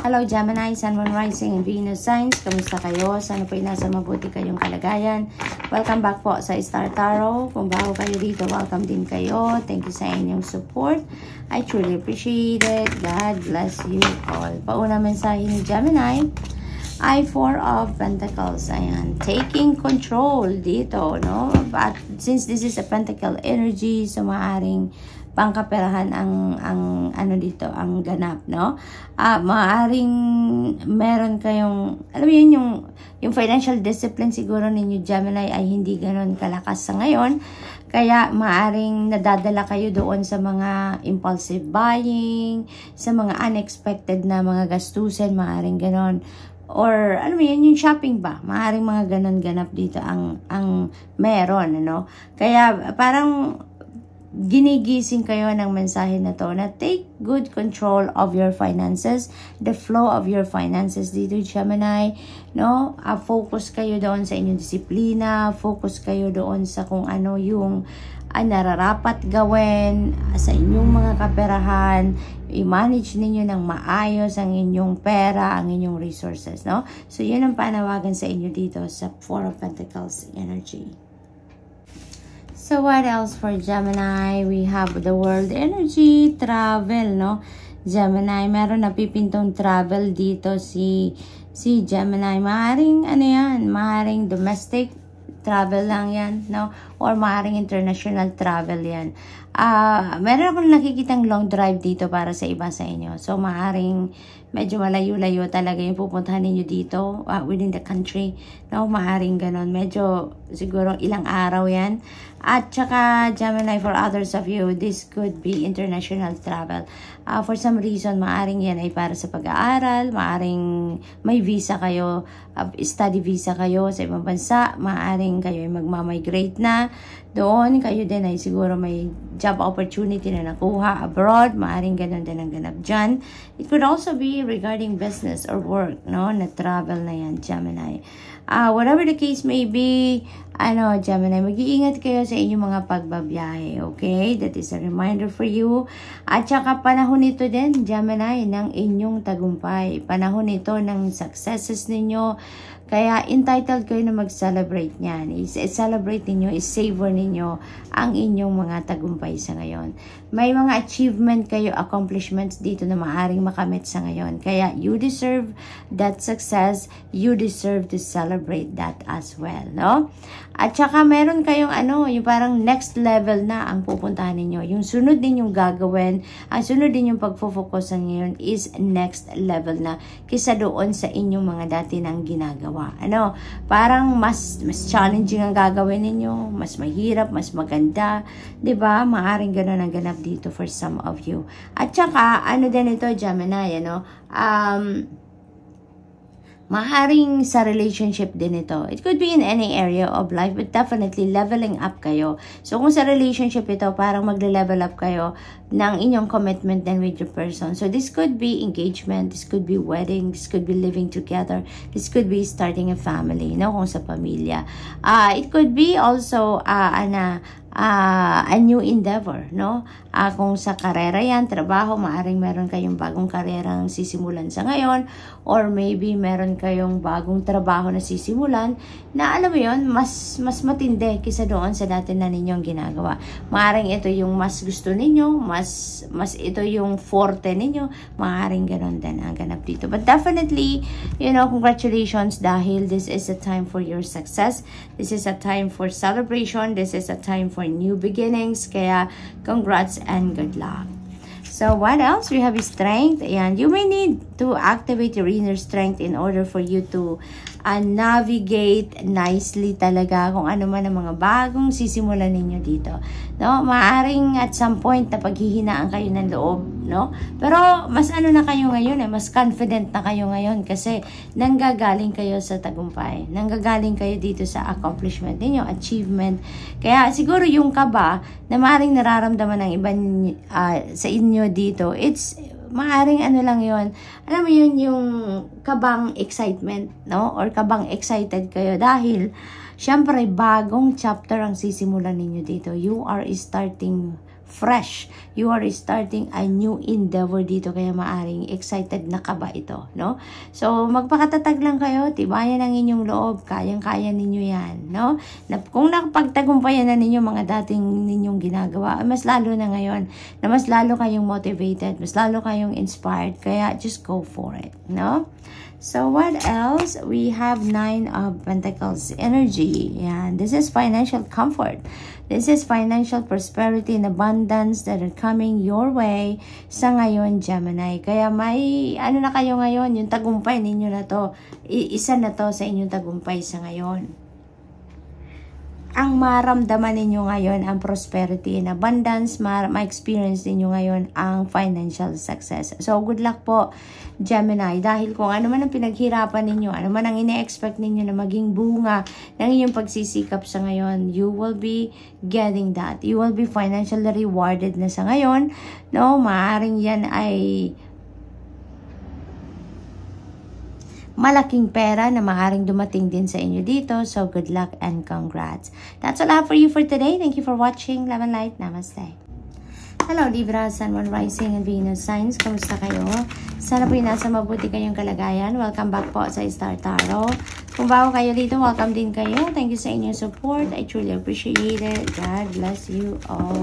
Hello Gemini, Sun, Moon, Rising, and Venus signs. Kamusta kayo? Sana po nasa mabuti kayong kalagayan. Welcome back po sa Star Tarot. Kung bago kayo dito, welcome din kayo. Thank you sa inyong support. I truly appreciate it. God bless you all. Pauna mensahe ni Gemini ay Four of Pentacles. Ayan, taking control dito, no? But since this is a Pentacle energy, so maaaring pangkaperahan ang ano dito, ang ganap, no? Maaaring meron kayong, alam mo yun, yung financial discipline siguro ninyo Gemini ay hindi ganoon kalakas sa ngayon. Kaya maaring nadadala kayo doon sa mga impulsive buying, sa mga unexpected na mga gastusin, maaring ganon. Or, ano mo yun, yung shopping ba? Maaring mga ganon ganap dito ang meron, ano? Kaya, parang ginigising kayo ng mensahe na to na take good control of your finances, the flow of your finances dito Gemini, no? Focus kayo doon sa inyong disiplina, focus kayo doon sa kung ano yung nararapat gawin sa inyong mga kaperahan, i-manage ninyo ng maayos ang inyong pera, ang inyong resources, no? So, yun ang panawagan sa inyo dito sa Four of Pentacles energy. So, what else for Gemini? We have the world energy, travel, no? Gemini, meron napipintong travel dito si Gemini. Maaaring, ano yan? Maaaring domestic travel lang yan, no? Or maaaring international travel yan. Meron akong nakikitang long drive dito para sa iba sa inyo. So, maaaring medyo malayo-layo talaga yung pupuntahan ninyo dito within the country. No, maaaring ganon. Medyo siguro ilang araw yan. At saka, Gemini, for others of you, this could be international travel. For some reason, maaaring yan ay para sa pag-aaral. Maaaring may visa kayo, study visa kayo sa ibang bansa. Maaaring kayo ay magmamigrate na. Doon, kayo din ay siguro may job opportunity na nakuha abroad. Maaaring ganon din ang ganap dyan. It could also be regarding business or work, no? Na travel na yan, Gemini. Whatever the case may be, Gemini, mag-iingat kayo sa inyong mga pagbabiyahe, okay? That is a reminder for you. At saka panahon nito din, Gemini, ng inyong tagumpay. Panahon nito ng successes ninyo. Kaya entitled kayo na mag-celebrate niyan. I-celebrate ninyo, i-savor ninyo ang inyong mga tagumpay sa ngayon. May mga achievement kayo, accomplishments dito na maaaring makamit sa ngayon. Kaya you deserve that success. You deserve to celebrate that as well, no? At saka meron kayong yung parang next level na ang pupuntahan ninyo. Yung sunod ninyong gagawin, ang sunod ninyong pagfo-focusan ngayon is next level na kisa doon sa inyong mga dati nang ginagawa. Parang mas challenging ang gagawin ninyo, mas mahirap, mas maganda, 'di ba? Maaring ganoon ang ganap dito for some of you. At saka din ito Gemini, maaaring sa relationship din ito. It could be in any area of life, but definitely leveling up kayo. So, kung sa relationship ito, parang magle-level up kayo ng inyong commitment then with your person. So, this could be engagement, this could be wedding, this could be living together, this could be starting a family, no? Kung sa pamilya. It could be also, a new endeavor, no? Kung sa karera yan, trabaho, maaring meron kayong bagong karerang sisimulan sa ngayon, or maybe meron kayong bagong trabaho na sisimulan, na alam mo yun, mas matindi kisa doon sa dati na ninyong ginagawa. Maaring ito yung mas gusto ninyo, mas ito yung forte ninyo, maaring ganon din ang ganap dito. But definitely, congratulations dahil this is a time for your success. This is a time for celebration. This is a time for new beginnings. Kaya, congrats and good luck. So, what else? We have strength. Ayan. You may need to activate your inner strength in order for you to navigate nicely talaga kung ano man ang mga bagong sisimulan ninyo dito. No? Maaring at some point na paghihinaan kayo ng loob, no? Pero mas na kayo ngayon, mas confident na kayo ngayon kasi nanggagaling kayo sa tagumpay. Nanggagaling kayo dito sa accomplishment ninyo, achievement. Kaya siguro yung kaba na maaring nararamdaman ng iba sa inyo dito, it's maaring lang yun. Alam mo yun, yung kabang excitement, no? Or kabang excited kayo dahil, syempre, bagong chapter ang sisimulan ninyo dito. You are starting fresh. You are starting a new endeavor dito, kaya maaring excited na ka ba ito, no? So, magpakatatag lang kayo, tibayan ang inyong loob, kayang-kaya ninyo yan, no? Kung nakapagtagumpayan na ninyo mga dating ninyong ginagawa, mas lalo na ngayon, na mas lalo kayong motivated, mas lalo kayong inspired, kaya just go for it, no? So, what else? We have 9 of Pentacles energy. Yan. This is financial comfort. This is financial prosperity and abundance that are coming your way sa ngayon, Gemini. Kaya may, ano na kayo ngayon, yung tagumpay ninyo na to. Isa na to sa inyong tagumpay sa ngayon. Ang maramdaman ninyo ngayon ang prosperity and abundance, ma-experience ninyo ngayon ang financial success. So, good luck po, Gemini. Dahil kung ano man ang pinaghirapan ninyo, ano man ang ine-expect ninyo na maging bunga ng inyong pagsisikap sa ngayon, you will be getting that. You will be financially rewarded na sa ngayon. No, maaaring yan ay malaking pera na maaaring dumating din sa inyo dito. So, good luck and congrats. That's all I have for you for today. Thank you for watching. Love and light. Namaste. Hello, Libra, Sun, Moon, Rising, and Venus signs. Kamusta kayo? Sana po nasa mabuti kayong kalagayan. Welcome back po sa Star Tarot. Kung bago kayo dito, welcome din kayo. Thank you sa inyong support. I truly appreciate it. God bless you all.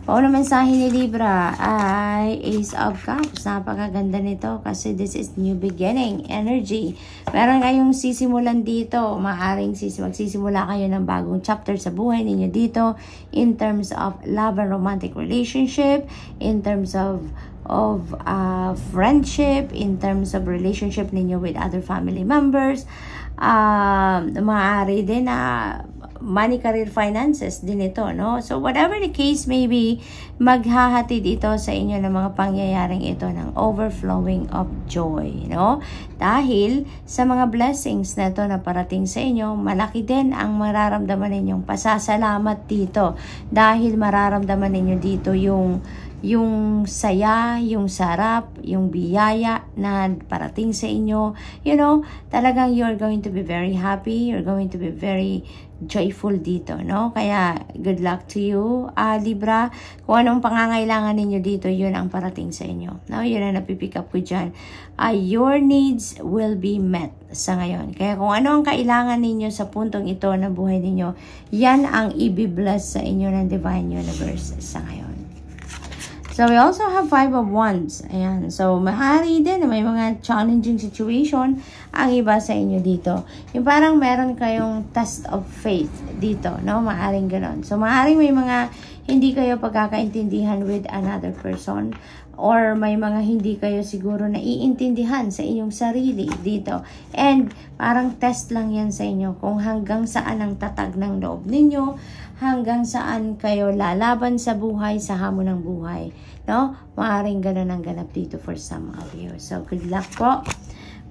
Paano mensahe ni Libra ay Ace of Cups. Napakaganda nito kasi this is new beginning energy. Meron kayong sisimulan dito. Maaring magsisimula kayo ng bagong chapter sa buhay ninyo dito in terms of love and romantic relationship, in terms of friendship, in terms of relationship ninyo with other family members. Maaari din na money, career, finances din ito, no? So, whatever the case may be, maghahatid ito sa inyo ng mga pangyayaring ito ng overflowing of joy, no? Dahil sa mga blessings na ito na parating sa inyo, malaki din ang mararamdaman ninyong pasasalamat dito. Dahil mararamdaman ninyo dito yung saya, yung sarap, yung biyaya na parating sa inyo. You know, talagang you're going to be very happy. You're going to be very joyful dito, no? Kaya, good luck to you, Libra. Kung anong pangangailangan ninyo dito, yun ang parating sa inyo. No? Yun ang napipick up ko dyan. Your needs will be met sa ngayon. Kaya kung ano ang kailangan ninyo sa puntong ito ng buhay ninyo, yan ang i-bless sa inyo ng Divine Universe sa ngayon. So, we also have 5 of Wands. Ayan. So, maaari din na may mga challenging situation ang iba sa inyo dito. Yung parang meron kayong test of faith dito, no? Maaring ganon. So, maaring may mga hindi kayo pagkakaintindihan with another person, or may mga hindi kayo siguro naiintindihan sa inyong sarili dito. And parang test lang yan sa inyo kung hanggang saan ang tatag ng loob ninyo, hanggang saan kayo lalaban sa buhay, sa hamon ng buhay. No? Maaring ganun ang ganap dito for some of you. So, good luck po.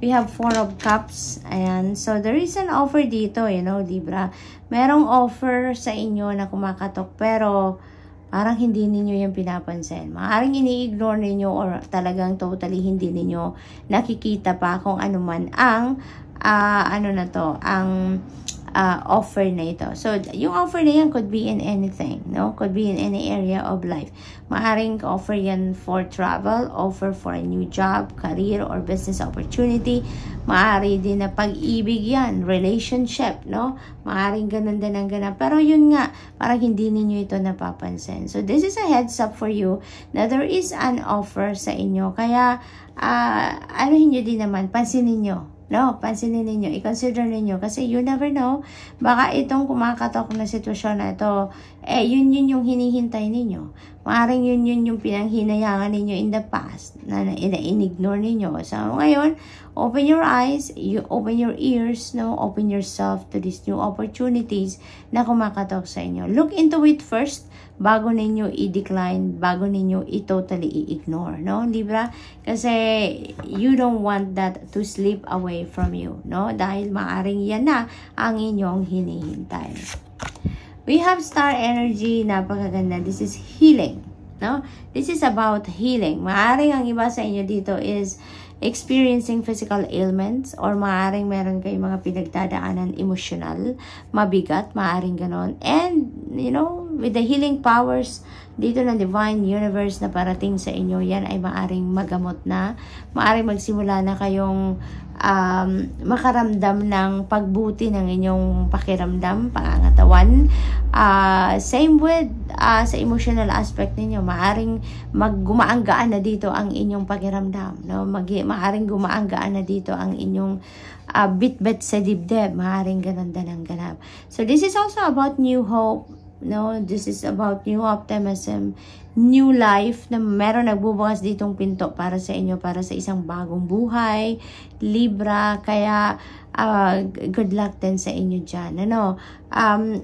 We have 4 of Cups. Ayan. So, there is an offer dito, you know, Libra. Merong offer sa inyo na kumakatok, pero parang hindi ninyo yung pinapansin. Maaring ini-ignore ninyo or talagang totally hindi ninyo nakikita pa kung ano man ang offer na ito. So, yung offer na yan could be in anything, no? Could be in any area of life. Maaring offer yan for travel, offer for a new job, career, or business opportunity. Maari din na pag-ibig yan, relationship, no? Maaring ganun din ang ganap. Pero yun nga, parang hindi ninyo ito napapansin. So, this is a heads up for you na there is an offer sa inyo. Kaya, anuhin nyo din naman, pansinin nyo. No, pansinin ninyo, i-consider ninyo kasi you never know, baka itong kumakatok na sitwasyon na ito, yun yung hinihintay ninyo. Maaring yun yung pinanghinayangan ninyo in the past na in-ignore ninyo. So, ngayon, open your eyes, you open your ears, no? Open yourself to these new opportunities na kumakatok sa inyo. Look into it first bago ninyo i-decline, bago ninyo i-totally i-ignore, no, Libra? Kasi you don't want that to slip away from you, no? Dahil maaring yan na ang inyong hinihintay. We have star energy, napakaganda. This is healing, no? This is about healing. Maaring ang iba sa inyo dito is experiencing physical ailments, or maaring meron kayong mga pinagdadaanan emotional, mabigat, maaring ganon. And, you know, with the healing powers dito ng Divine Universe na parating sa inyo, yan ay maaring magamot na. Maaring magsimula na kayong makaramdam ng pagbuti ng inyong pakiramdam, pangangatawan. Same with sa emotional aspect ninyo, maaring gumaanggaan na dito ang inyong pakiramdam, no? Maaring gumaanggaan na dito ang inyong bit-bit sa dibdib, maaring ganun din ang ganap. So this is also about new hope, no? This is about new optimism, new life, na meron nagbubukas ditong pinto para sa inyo, para sa isang bagong buhay, Libra. Kaya good luck din sa inyo dyan, ano?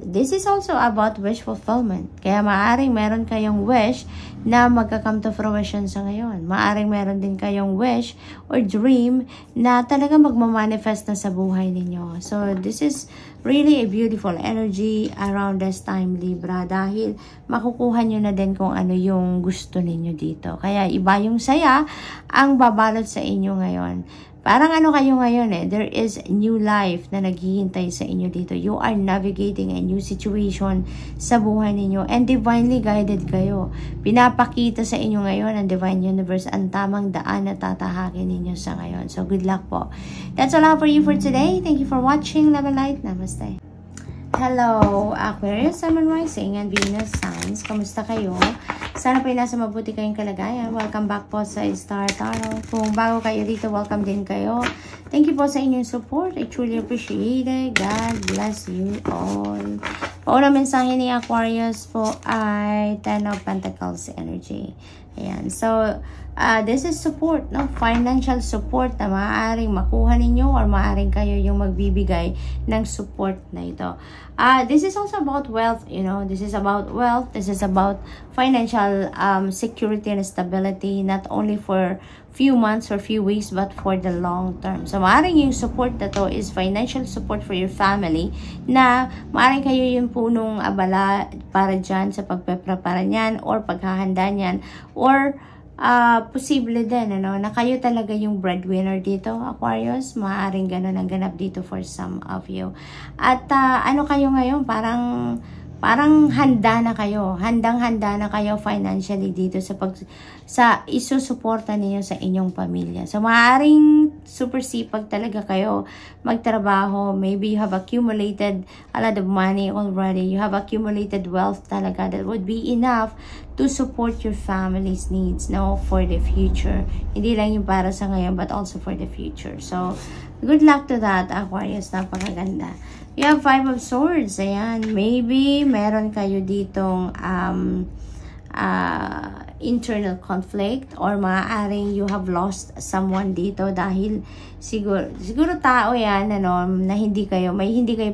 This is also about wish fulfillment. Kaya maaring meron kayong wish na magka-come to fruition sa ngayon. Maaring meron din kayong wish or dream na talaga magmamanifest na sa buhay ninyo. So this is really a beautiful energy around this time, Libra, dahil makukuha nyo na din kung ano yung gusto ninyo dito. Kaya iba yung saya ang babalot sa inyo ngayon. Parang ano kayo ngayon there is new life na naghihintay sa inyo dito. You are navigating a new situation sa buhay ninyo and divinely guided kayo. Pinapakita sa inyo ngayon ang Divine Universe ang tamang daan na tatahakin ninyo sa ngayon. So good luck po. That's all for you for today. Thank you for watching. Love and light. Namaste. Hello, Aquarius, Sun, Moon, Rising, and Venus signs. Kamusta kayo? Sana po nasa mabuti kayong kalagayan. Welcome back po sa Star Tarot. Kung bago kayo dito, welcome din kayo. Thank you po sa inyong support. I truly appreciate it. God bless you all. Paunang mensahe ni Aquarius po ay Ten of Pentacles energy. Ayan. So, this is support, no? Financial support na maaaring makuha ninyo or maaaring kayo yung magbibigay ng support na ito. This is also about wealth, you know. This is about wealth. This is about financial security and stability, not only for few months or few weeks, but for the long term. So, maaaring yung support na to is financial support for your family, na maaaring kayo yung punong abala para dyan sa pagpeprepara niyan or paghahanda niyan, or posible din, ano, na kayo talaga yung breadwinner dito, Aquarius. Maaaring ganun ang ganap dito for some of you. At ano kayo ngayon, parang handa na kayo. Handang-handa na kayo financially dito sa isusuporta niyo sa inyong pamilya. So, maaaring super sipag talaga kayo magtrabaho. Maybe you have accumulated a lot of money already. You have accumulated wealth talaga that would be enough to support your family's needs, no, for the future. Hindi lang yung para sa ngayon, but also for the future. So, good luck to that, Aquarius. Napakaganda. You have Five of Swords. Ayan. Maybe meron kayo ditong internal conflict, or maaaring you have lost someone dito dahil siguro tao yan, ano, na hindi kayo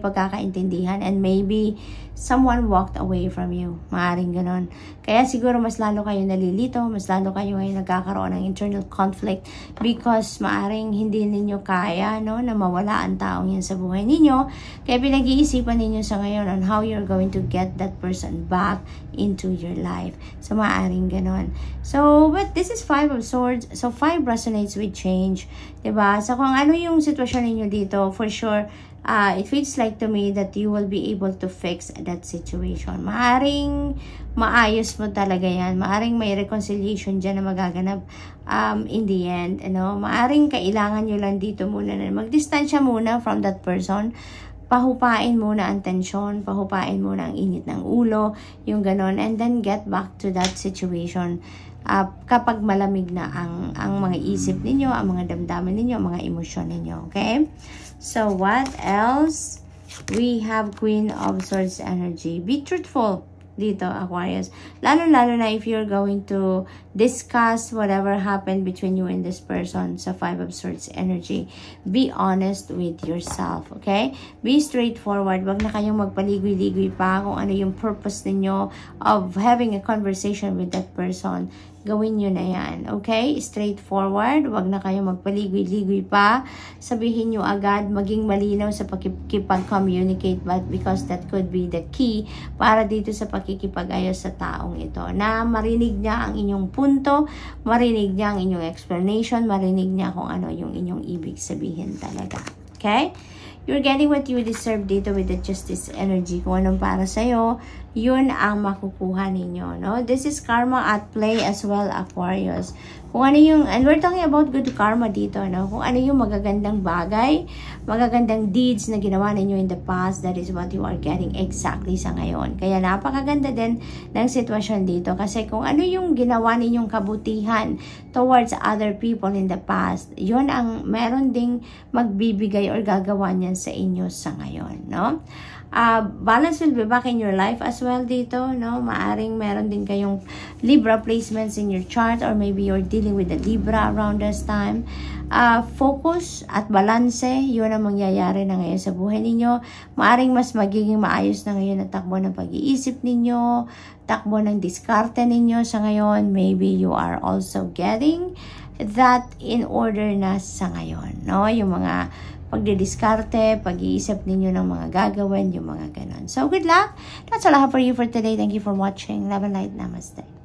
pagkakaintindihan, and maybe someone walked away from you. Maaaring ganon. Kaya siguro mas lalo kayo nalilito, mas lalo kayo ngayon nagkakaroon ng internal conflict because maaaring hindi ninyo kaya, no, na mawala ang taong yan sa buhay ninyo. Kaya pinag-iisipan ninyo sa ngayon on how you're going to get that person back into your life. So maaaring ganon. So, but this is Five of Swords. So, 5 resonates with change. Diba? So, kung ano yung sitwasyon ninyo dito, for sure, it feels like to me that you will be able to fix that situation. Maaring maayos mo talaga yan. Maaring may reconciliation dyan na magaganap in the end. Ano? Maaring kailangan nyo lang dito muna na magdistansya muna from that person. Pahupain muna ang tensyon, pahupain muna ang init ng ulo, yung ganon, and then get back to that situation kapag malamig na ang mga isip ninyo, ang mga damdamin ninyo, ang mga emosyon ninyo. Okay? So, what else? We have Queen of Swords energy. Be truthful dito, Aquarius. Lalo-lalo na if you're going to discuss whatever happened between you and this person sa Five of Swords energy. Be honest with yourself, okay? Be straightforward. Wag na kayong magpaligoy-ligoy pa kung ano yung purpose ninyo of having a conversation with that person. Gawin nyo na yan, okay? Straightforward. Wag na kayong magpaligoy-ligoy pa. Sabihin nyo agad, maging malinaw sa pakikipag-communicate, but because that could be the key para dito sa pakikipag-ayos sa taong ito. Na marinig niya ang inyong punto, marinig niya ang inyong explanation, marinig niya kung ano yung inyong ibig sabihin talaga. Okay? You're getting what you deserve dito with the Justice energy. Kung anong para sa'yo, yun ang makukuha ninyo, no? This is karma at play as well, Aquarius. Kung ano yung, and we're talking about good karma dito, no? Kung ano yung magagandang bagay, magagandang deeds na ginawa ninyo in the past, that is what you are getting exactly sa ngayon. Kaya napakaganda din ng sitwasyon dito. Kasi kung ano yung ginawa ninyong kabutihan towards other people in the past, yun ang meron ding magbibigay or gagawa niyan sa inyo sa ngayon, no? Balance will be back in your life as well dito, no? Maaring meron din kayong Libra placements in your chart, or maybe you're dealing with the Libra around this time. Focus at balanse, yun ang mangyayari na ngayon sa buhay ninyo. Maaring mas magiging maayos na ngayon ang takbo ng pag-iisip ninyo, takbo ng diskarte ninyo sa ngayon. Maybe you are also getting that in order na sa ngayon, no? Yung mga pagdidiskarte, pag-iisip ninyo ng mga gagawin, yung mga ganon. So, good luck. That's all I have for you for today. Thank you for watching. Love and light. Namaste.